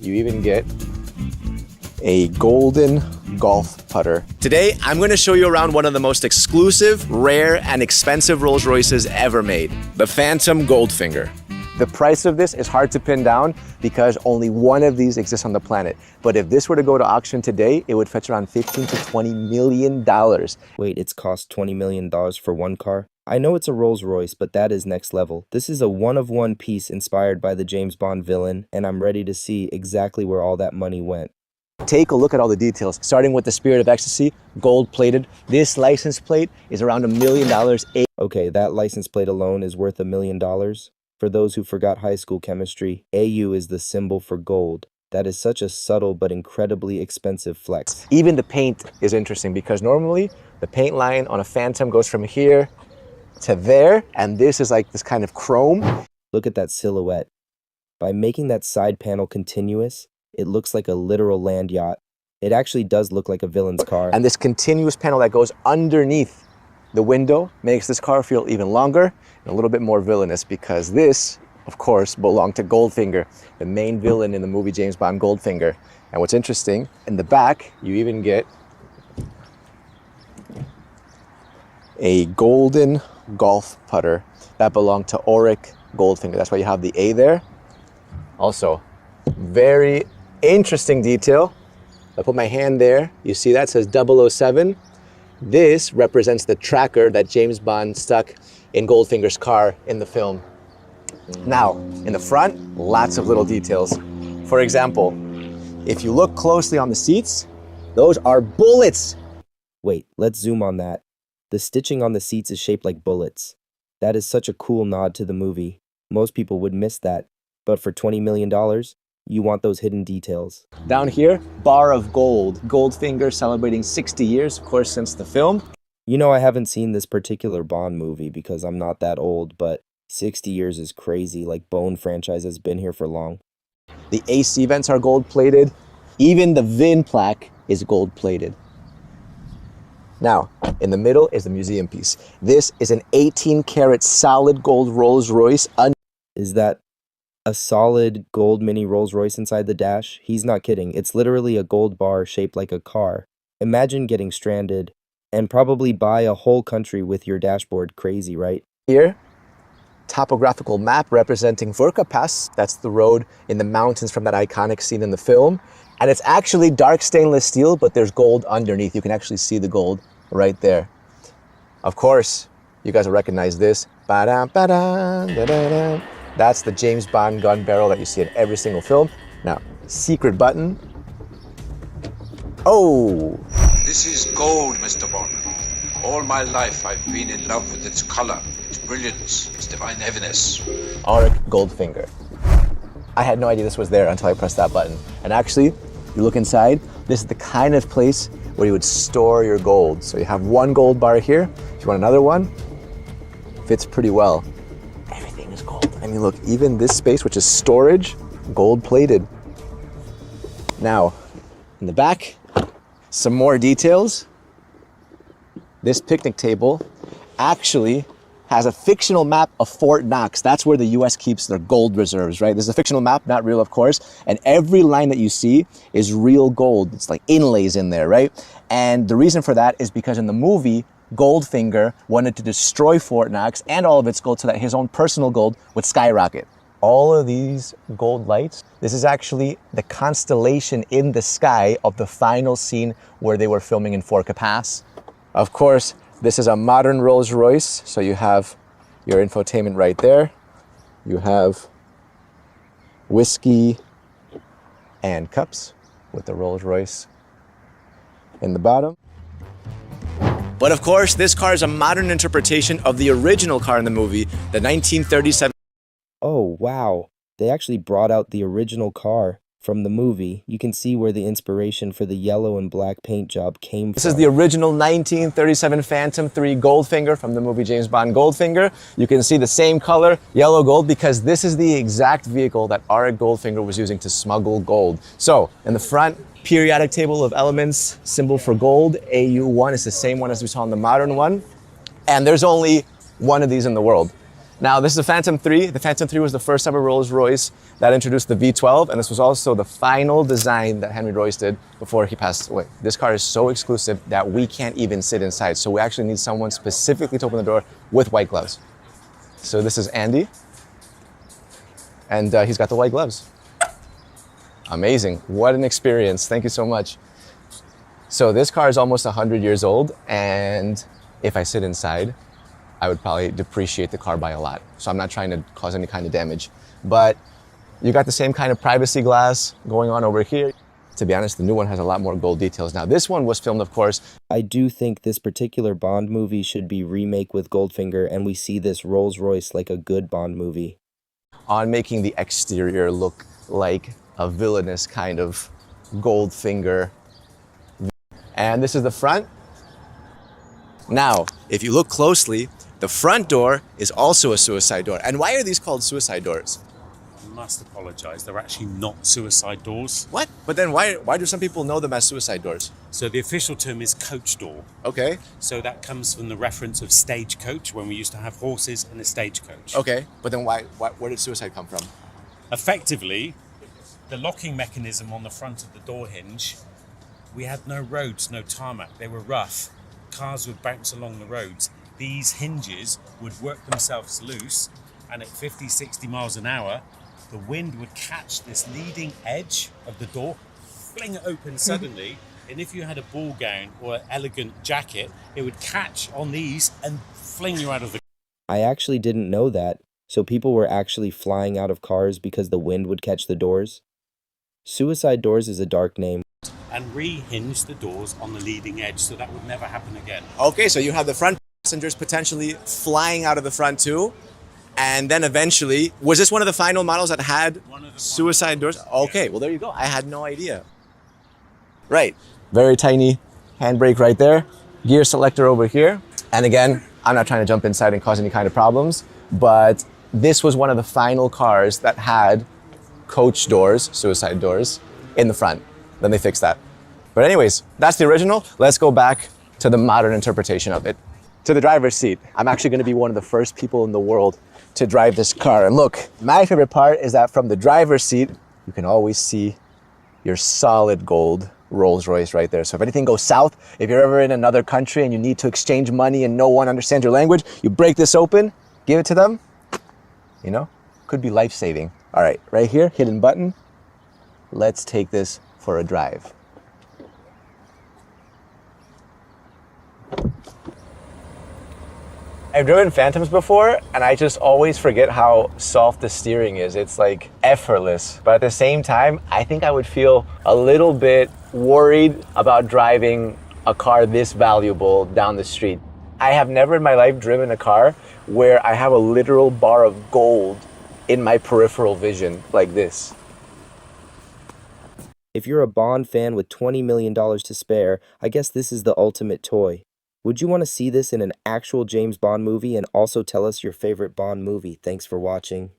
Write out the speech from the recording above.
you even get a golden golf putter. Today, I'm going to show you around one of the most exclusive, rare, and expensive Rolls-Royces ever made, the Phantom Goldfinger. The price of this is hard to pin down because only one of these exists on the planet. But if this were to go to auction today, it would fetch around $15 to $20 million. Wait, it's cost $20 million for one car? I know it's a Rolls-Royce, but that is next level. This is a one-of-one piece inspired by the James Bond villain, and I'm ready to see exactly where all that money went. Take a look at all the details, starting with the Spirit of Ecstasy, gold-plated. This license plate is around $1 million. Okay, that license plate alone is worth $1 million. For those who forgot high school chemistry, AU is the symbol for gold. That is such a subtle but incredibly expensive flex. Even the paint is interesting because normally the paint line on a Phantom goes from here to there, and this is like this kind of chrome. Look at that silhouette. By making that side panel continuous, it looks like a literal land yacht. It actually does look like a villain's car. And this continuous panel that goes underneath the window makes this car feel even longer and a little bit more villainous because this, of course, belonged to Goldfinger, the main villain in the movie James Bond Goldfinger. And what's interesting, in the back, you even get a golden golf putter that belonged to Auric Goldfinger. That's why you have the A there. Also, very interesting detail. I put my hand there. You see that? It says 007. This represents the tracker that James Bond stuck in Goldfinger's car in the film. Now, in the front, lots of little details. For example, if you look closely on the seats, those are bullets. Wait, let's zoom on that. The stitching on the seats is shaped like bullets. That is such a cool nod to the movie. Most people would miss that. But for $20 million, you want those hidden details. Down here, bar of gold. Goldfinger celebrating 60 years, of course, since the film. You know, I haven't seen this particular Bond movie because I'm not that old, but 60 years is crazy, like Bone franchise has been here for long. The AC vents are gold-plated. Even the VIN plaque is gold-plated. Now, in the middle is the museum piece. This is an 18-karat solid gold Rolls-Royce. Is that a solid gold mini Rolls-Royce inside the dash? He's not kidding. It's literally a gold bar shaped like a car. Imagine getting stranded and probably buy a whole country with your dashboard. Crazy, right? Here, topographical map representing Vorka Pass. That's the road in the mountains from that iconic scene in the film. And it's actually dark stainless steel, but there's gold underneath. You can actually see the gold right there. Of course, you guys will recognize this. Ba-dam, ba-dam, da-da-da. That's the James Bond gun barrel that you see in every single film. Now, secret button. Oh! This is gold, Mr. Bond. All my life I've been in love with its color, its brilliance, its divine heaviness. Auric Goldfinger. I had no idea this was there until I pressed that button. And actually, you look inside, this is the kind of place where you would store your gold. So you have one gold bar here. If you want another one, fits pretty well. Everything is gold. I mean, look, even this space, which is storage, gold-plated. Now, in the back, some more details. This picnic table actually has a fictional map of Fort Knox. That's where the US keeps their gold reserves, right? This is a fictional map, not real, of course. And every line that you see is real gold. It's like inlays in there, right? And the reason for that is because in the movie, Goldfinger wanted to destroy Fort Knox and all of its gold so that his own personal gold would skyrocket. All of these gold lights, this is actually the constellation in the sky of the final scene where they were filming in Vorka Pass. Of course, this is a modern Rolls-Royce, so you have your infotainment right there. You have whiskey and cups with the Rolls-Royce in the bottom. But of course, this car is a modern interpretation of the original car in the movie, the 1937. Oh, wow. They actually brought out the original car from the movie. You can see where the inspiration for the yellow and black paint job came from. This is the original 1937 Phantom 3 Goldfinger from the movie James Bond Goldfinger. You can see the same color, yellow gold, because this is the exact vehicle that Auric Goldfinger was using to smuggle gold. So, in the front, periodic table of elements, symbol for gold, AU1 is the same one as we saw in the modern one. And there's only one of these in the world. Now, this is the Phantom 3. The Phantom 3 was the first ever Rolls-Royce that introduced the V12, and this was also the final design that Henry Royce did before he passed away. This car is so exclusive that we can't even sit inside, so we actually need someone specifically to open the door with white gloves. So this is Andy, and he's got the white gloves. Amazing. What an experience. Thank you so much. So this car is almost 100 years old, and if I sit inside, I would probably depreciate the car by a lot. So I'm not trying to cause any kind of damage. But you got the same kind of privacy glass going on over here. To be honest, the new one has a lot more gold details. Now, this one was filmed, of course. I do think this particular Bond movie should be remake with Goldfinger, and we see this Rolls-Royce like a good Bond movie. On making the exterior look like a villainous kind of Goldfinger. And this is the front. Now, if you look closely, the front door is also a suicide door. And why are these called suicide doors? I must apologise, they're actually not suicide doors. What? But then why do some people know them as suicide doors? So the official term is coach door. Okay. So that comes from the reference of stagecoach, when we used to have horses in a stagecoach. Okay. But then where did suicide come from? Effectively, the locking mechanism on the front of the door hinge, we had no roads, no tarmac, they were rough. Cars would bounce along the roads. These hinges would work themselves loose, and at 50, 60 miles an hour, the wind would catch this leading edge of the door, fling it open suddenly, and if you had a ball gown or an elegant jacket, it would catch on these and fling you out of the... I actually didn't know that, so people were actually flying out of cars because the wind would catch the doors. Suicide doors is a dark name. And re-hinge the doors on the leading edge, so that would never happen again. Okay, so you have the front passengers potentially flying out of the front too. And then eventually, was this one of the final models that had suicide doors? Okay, well there you go. I had no idea. Right, very tiny handbrake right there. Gear selector over here. And again, I'm not trying to jump inside and cause any kind of problems, but this was one of the final cars that had coach doors, suicide doors, in the front. Then they fixed that. But anyways, that's the original. Let's go back to the modern interpretation of it. To the driver's seat. I'm actually gonna be one of the first people in the world to drive this car. And look, my favorite part is that from the driver's seat, you can always see your solid gold Rolls-Royce right there. So if anything goes south, if you're ever in another country and you need to exchange money and no one understands your language, you break this open, give it to them, you know, could be life-saving. All right, right here, hidden button. Let's take this for a drive. I've driven Phantoms before, and I just always forget how soft the steering is. It's like effortless. But at the same time, I think I would feel a little bit worried about driving a car this valuable down the street. I have never in my life driven a car where I have a literal bar of gold in my peripheral vision like this. If you're a Bond fan with $20 million to spare, I guess this is the ultimate toy. Would you want to see this in an actual James Bond movie, and also tell us your favorite Bond movie? Thanks for watching.